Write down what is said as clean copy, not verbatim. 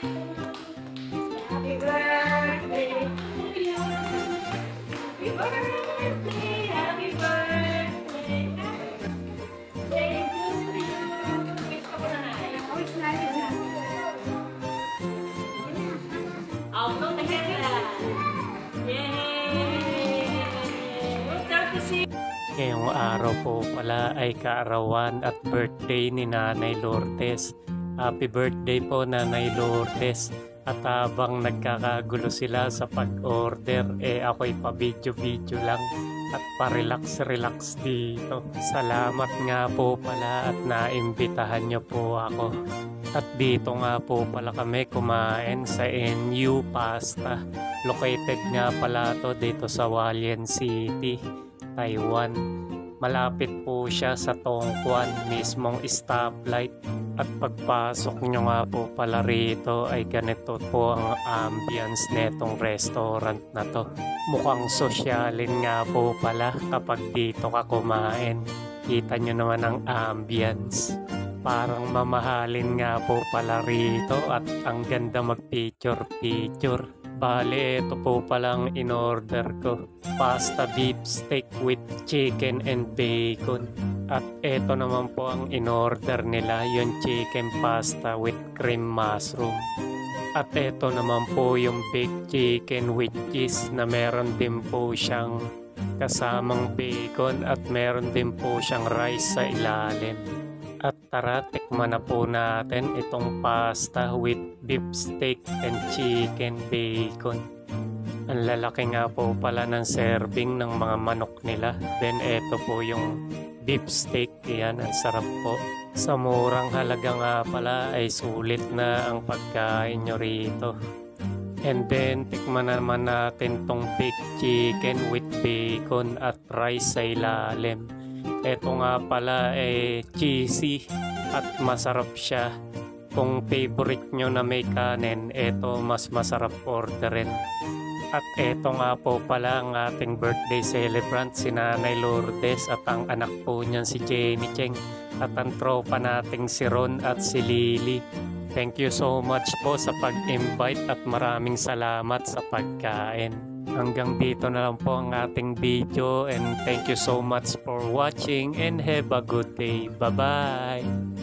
Happy birthday to you. Happy birthday, happy birthday. Thank you. Wish ko na na. Wish natin na. Auto na kaya. Yay! Start to see. Ngayong araw po pala ay kaarawan at birthday ni Nanay Lourdes. Happy birthday po Nanay Lourdes. At habang nagkakagulo sila sa pag-order, ako'y pa-video-video lang at pa-relax-relax dito. Salamat nga po pala at naimbitahan niyo po ako. At dito nga po pala kami kumain sa NU Pasta. Located nga pala to dito sa Hualien City, Taiwan. Malapit po siya sa Tongguan, mismong stoplight. At pagpasok nyo nga po pala rito ay ganito po ang ambience netong restaurant na to. Mukhang sosyalin nga po pala kapag dito ka kumain. Kita nyo naman ang ambience. Parang mamahalin nga po pala rito at ang ganda mag-picture-picture. Bale, ito po palang in-order ko. Pasta beef steak with chicken and bacon. At ito naman po ang in-order nila, yung chicken pasta with cream mushroom. At ito naman po yung baked chicken with cheese na meron din po siyang kasamang bacon at meron din po siyang rice sa ilalim. At tara, tikman na po natin itong pasta with beef steak and chicken bacon. Ang lalaki nga po pala ng serving ng mga manok nila. Then ito po yung beef steak. Yan, ang sarap po. Sa murang halaga nga pala ay sulit na ang pagkain nyo rito. And then tikman naman natin tong baked chicken with bacon at rice sa ilalim. Ito nga pala ay cheesy at masarap siya. Kung favorite nyo na may kanin, ito mas masarap orderin. At ito nga po pala ang ating birthday celebrant, si Nanay Lourdes at ang anak po niyan si Jenny Cheng at ang tropa nating si Ron at si Lily. Thank you so much po sa pag-invite at maraming salamat sa pagkain. Hanggang dito na lang po ang ating video and thank you so much for watching and have a good day. Bye-bye!